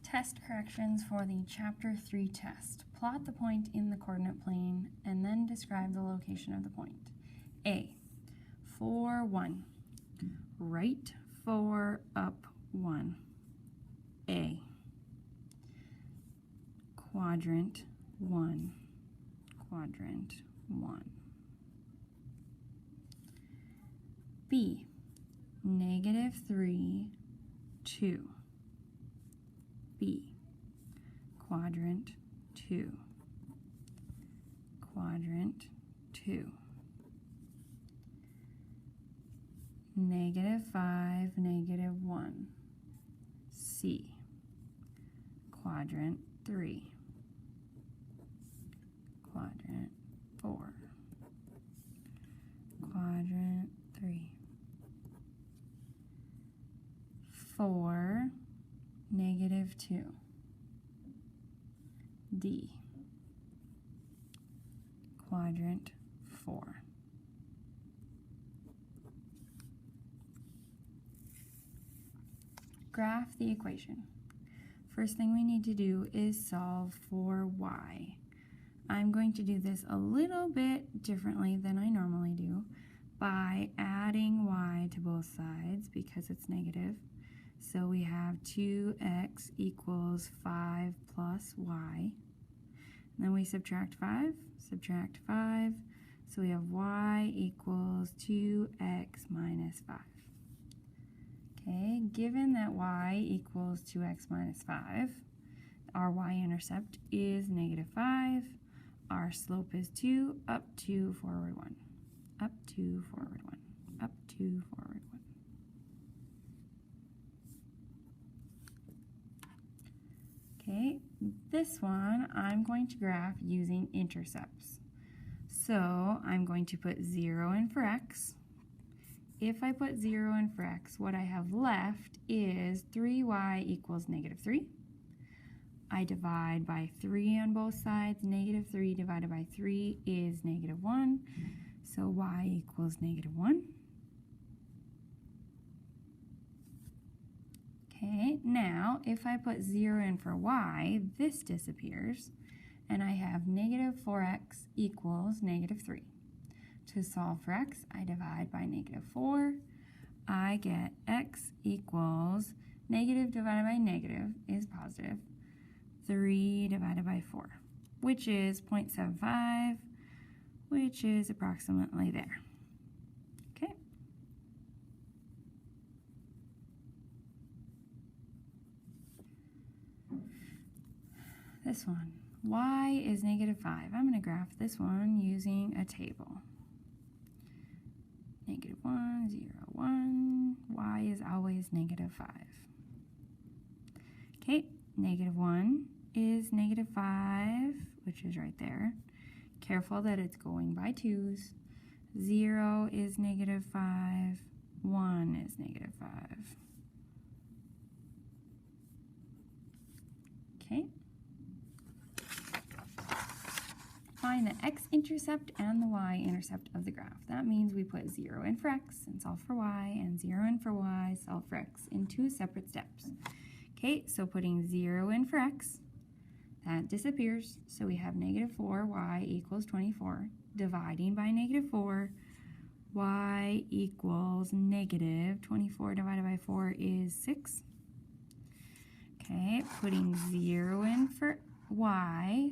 Test corrections for the Chapter 3 test. Plot the point in the coordinate plane and then describe the location of the point. A. 4, 1. Right 4, up 1. A. Quadrant 1. Quadrant 1. B. -3, 2. B. Quadrant 2. Quadrant 2. -5, -1. C. Quadrant 3. Quadrant 4. Quadrant 3. 4, -2. D. Quadrant 4. Graph the equation. First thing we need to do is solve for y. I'm going to do this a little bit differently than I normally do by adding y to both sides because it's negative. So we have 2x equals 5 plus y. And then we subtract 5, so we have y equals 2x minus 5. Okay, given that y equals 2x minus 5, our y-intercept is -5, our slope is 2, up 2, forward 1, up 2, forward 1, up 2, forward 1. Okay, this one I'm going to graph using intercepts. So I'm going to put 0 in for x. If I put 0 in for x, what I have left is 3y equals -3. I divide by 3 on both sides. -3 divided by 3 is -1. So y equals -1. Okay, now if I put 0 in for y, this disappears, and I have -4x equals -3. To solve for x, I divide by -4. I get x equals negative divided by negative is positive. 3 divided by 4, which is 0.75, which is approximately there. Okay. This one, y is -5. I'm going to graph this one using a table. -1, 0, 1, y is always -5. Okay, -1 is -5, which is right there. Careful that it's going by 2's. 0 is -5, 1 is -5. Okay. Find the x-intercept and the y-intercept of the graph. That means we put 0 in for x and solve for y, and 0 in for y, solve for x in 2 separate steps. Okay, so putting 0 in for x, that disappears, so we have -4y equals 24. Dividing by -4, y equals -24 divided by 4 is 6. Okay, putting 0 in for y,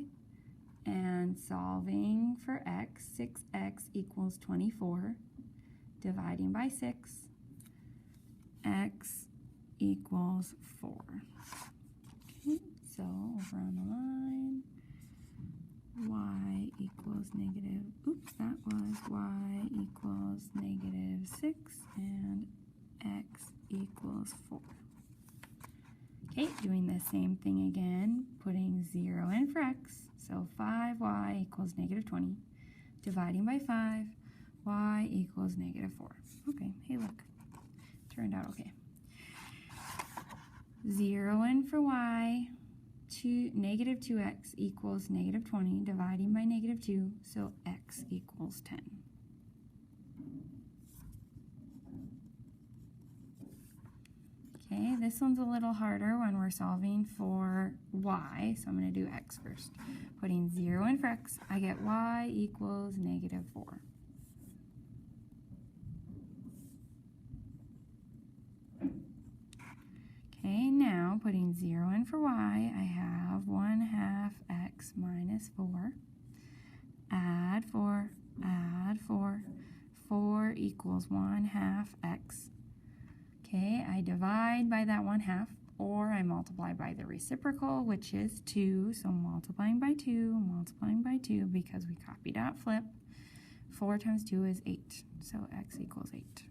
and solving for x, 6x equals 24. Dividing by 6, x equals 4. Okay, so over on the line, y equals that was y equals -6, and x equals 4. Okay, doing the same thing again, putting 0 in for x, so 5y equals -20. Dividing by 5, y equals -4. Okay, hey look, turned out okay. 0 in for y, -2x equals -20, dividing by -2, so x equals 10. Okay, this one's a little harder when we're solving for y, so I'm going to do x first. Putting 0 in for x, I get y equals -4. Okay, now putting 0 in for y, I have 1/2 x minus 4. Add 4, add 4. 4 equals 1/2 x. Okay, I divide by that 1/2, or I multiply by the reciprocal, which is 2. So multiplying by 2, because we copied that flip. 4 times 2 is 8, so x equals 8.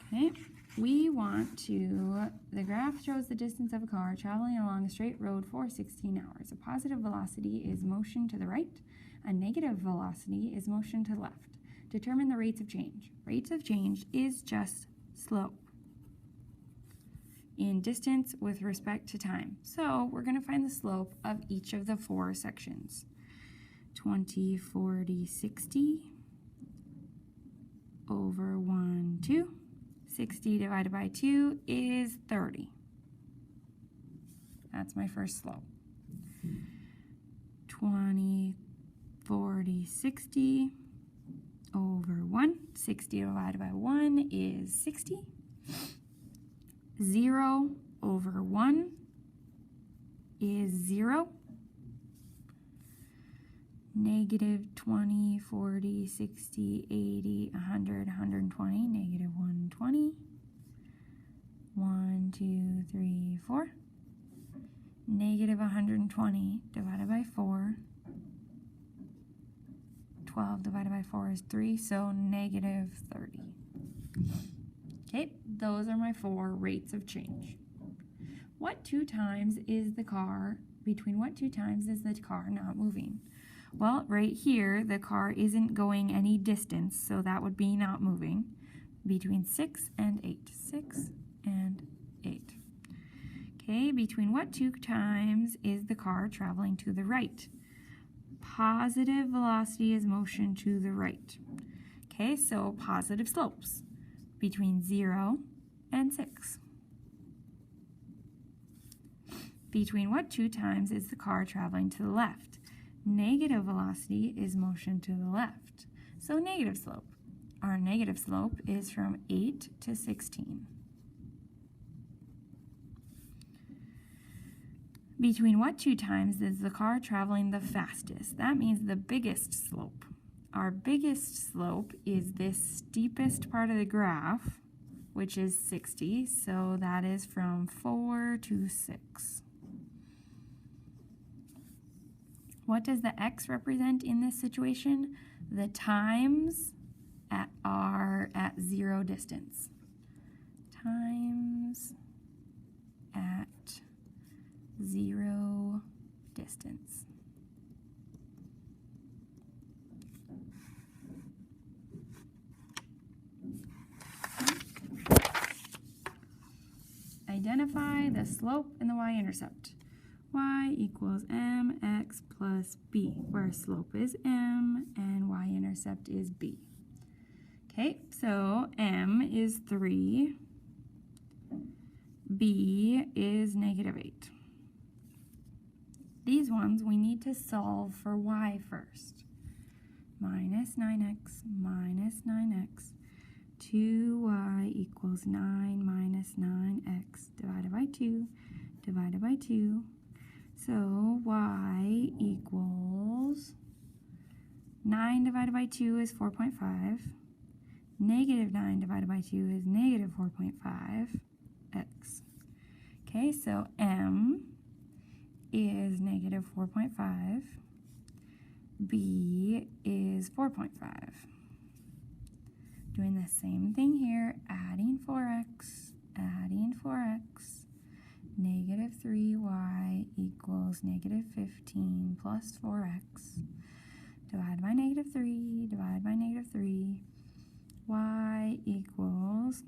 Okay, we want to, the graph shows the distance of a car traveling along a straight road for 16 hours. A positive velocity is motion to the right. A negative velocity is motion to the left. Determine the rates of change. Rates of change is just slope in distance with respect to time. So we're going to find the slope of each of the 4 sections. 20, 40, 60 over 1, 2. 60 divided by 2 is 30. That's my first slope. 20, 40, 60 over 1. 60 divided by 1 is 60. 0 over 1 is 0. Negative 20, 40, 60, 80, 100, 120, negative 120. 1, 2, 3, 4. Negative 120 divided by 4. 12 divided by 4 is 3, so negative 30. Okay, those are my 4 rates of change. What 2 times is the car, between what 2 times is the car not moving? Well, right here, the car isn't going any distance, so that would be not moving. Between 6 and 8. 6 and 8. Okay, between what 2 times is the car traveling to the right? Positive velocity is motion to the right. Okay, so positive slopes between 0 and 6. Between what 2 times is the car traveling to the left? Negative velocity is motion to the left. So negative slope. Our negative slope is from 8 to 16. Between what 2 times is the car traveling the fastest? That means the biggest slope. Our biggest slope is this steepest part of the graph, which is 60. So that is from 4 to 6. What does the x represent in this situation? The times are at 0 distance. Times at 0 distance. Identify the slope and the y-intercept. Y equals mx plus b, where slope is m and y-intercept is b. Okay, so m is 3, b is -8. These ones we need to solve for y first. Minus 9x minus 9x. 2y equals 9 minus 9x divided by 2 divided by 2. So y equals 9 divided by 2 is 4.5. Negative 9 divided by 2 is negative 4.5x. Okay, so m is negative 4.5. B is 4.5. Doing the same thing here, adding 4x, negative 3y equals negative 15 plus 4x, divide by negative 3, divide by negative 3, y equals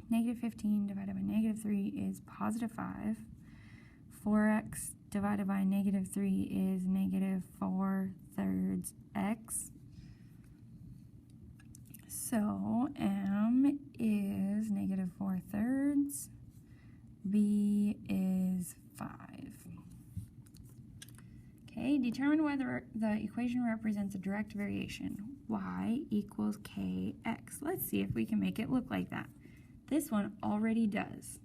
negative 15 divided by negative 3 is positive 5, 4x divided by negative 3 is negative 4/3 x. So M is -4/3, B is 5. Okay, determine whether the equation represents a direct variation. Y equals kx. Let's see if we can make it look like that. This one already does.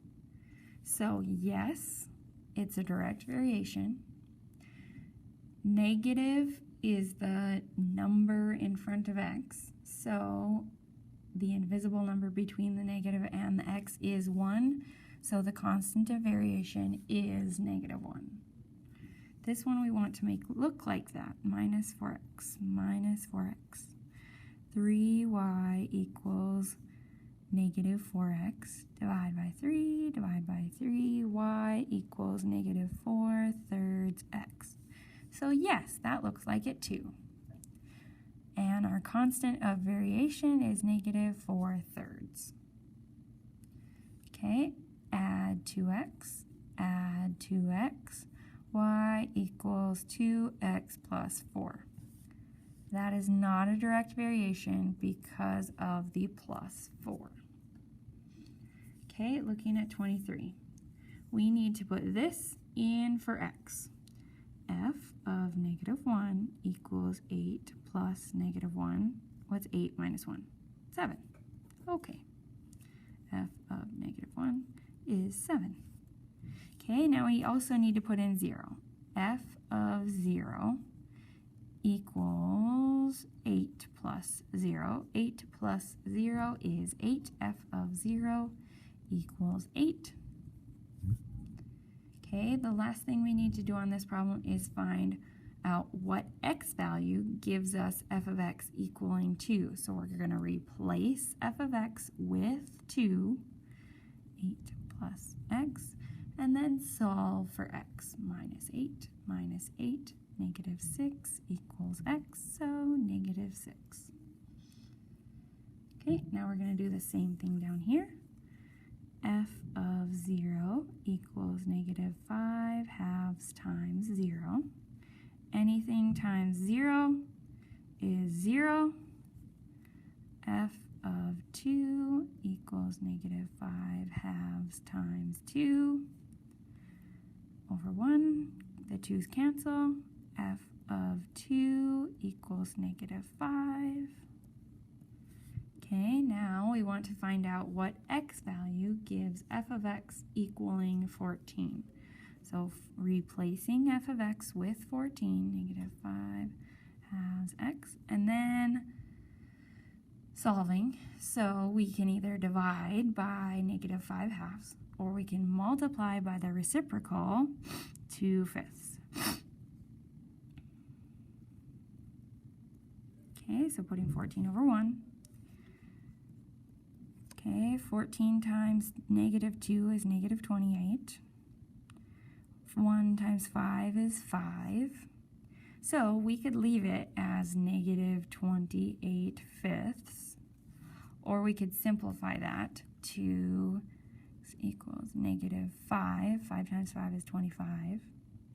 So yes, it's a direct variation. Negative is the number in front of x. So the invisible number between the negative and the x is 1. So the constant of variation is -1. This one we want to make look like that, -4x, -4x. 3y equals -4x, divide by 3, divide by 3, y equals -4/3 x. So yes, that looks like it too. And our constant of variation is -4/3. Okay, add 2x, add 2x, y equals 2x plus 4. That is not a direct variation because of the plus 4. Okay, looking at 23. We need to put this in for x. F of -1 equals 8 plus -1. What's 8 minus 1? 7. Okay. F of -1 is 7. Okay, now we also need to put in 0. F of 0 equals 8 plus 0. 8 plus 0 is 8. F of 0 equals 8. Okay, the last thing we need to do on this problem is find out what x value gives us f of x equaling 2. So we're going to replace f of x with 2, 8 plus x, and then solve for x. -8 minus 8, -6 equals x, so -6. Okay, now we're going to do the same thing down here. F of 0 equals -5 halves times 0. Anything times 0 is 0. F of 2 equals -5 halves times 2 over 1. The 2's cancel. F of 2 equals -5. Okay, now we want to find out what x value gives f of x equaling 14. So replacing f of x with 14, -5 halves x, and then solving. So we can either divide by -5 halves, or we can multiply by the reciprocal, 2/5. Okay, so putting 14 over 1. Okay, 14 times -2 is -28. 1 times 5 is 5. So we could leave it as -28/5, or we could simplify that to equals -5. 5 times 5 is 25.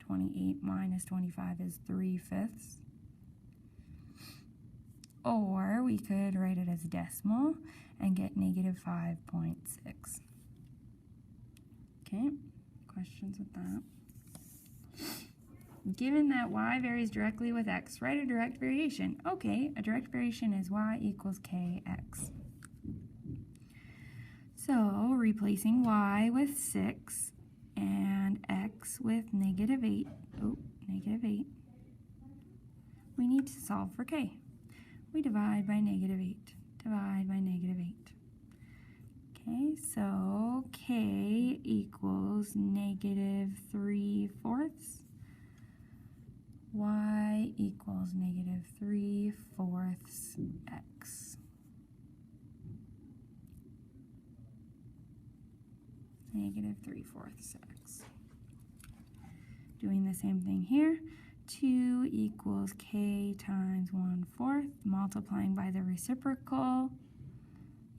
28 minus 25 is 3/5. Or we could write it as a decimal and get -5.6. Okay, questions with that? Given that y varies directly with x, write a direct variation. Okay, a direct variation is y equals kx. So replacing y with 6 and x with -8. Oh, -8. We need to solve for k. We divide by -8. Divide by -8. Okay, so k equals -3/4. Y equals -3/4 x. -3/4 x. Doing the same thing here. 2 equals k times 1/4, multiplying by the reciprocal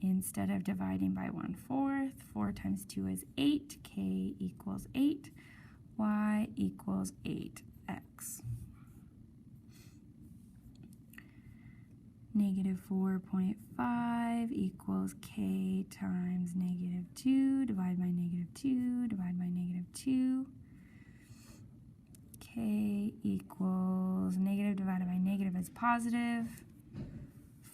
instead of dividing by 1/4. 4 times 2 is 8, k equals 8, y equals 8x. Negative 4.5 equals k times negative 2, divide by negative 2, divide by negative 2. K equals negative divided by negative is positive.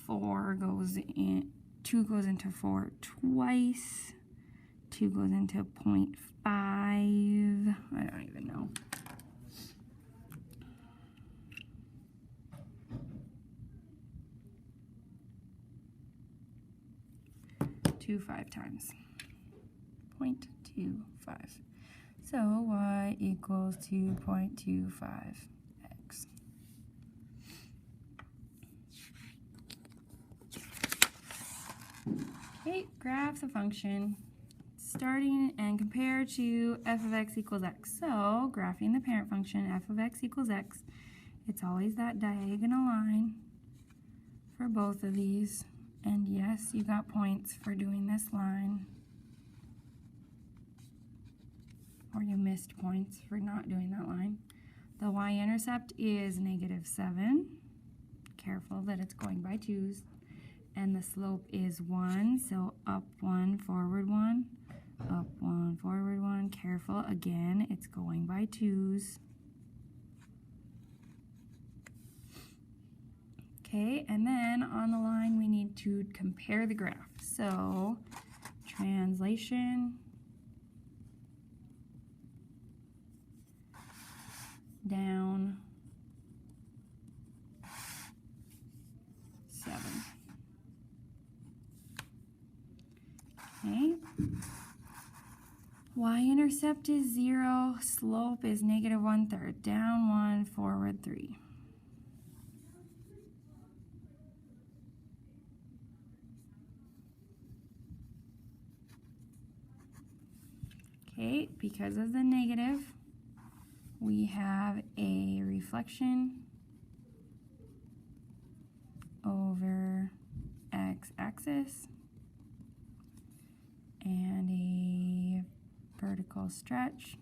4 goes in, 2 goes into 4 twice. 2 goes into 0.5. I don't even know. 5 times 0.25. So y equals 2.25x. Okay, graph the function starting and compare to f of x equals x. So graphing the parent function f of x equals x, it's always that diagonal line for both of these. And yes, you got points for doing this line. Or you missed points for not doing that line. The y-intercept is negative 7. Careful that it's going by 2's. And the slope is 1, so up 1, forward 1. Up 1, forward 1. Careful, again, it's going by 2's. Okay, and then on the line we need to compare the graph. So, translation, down, 7. Okay. Y-intercept is 0, slope is negative 1/3, down 1, forward 3. Okay, because of the negative, we have a reflection over x-axis and a vertical stretch,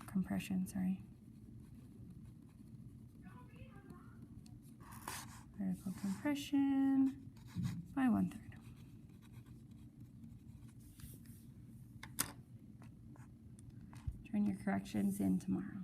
compression, sorry. Vertical compression by 1/3. Turn your corrections in tomorrow.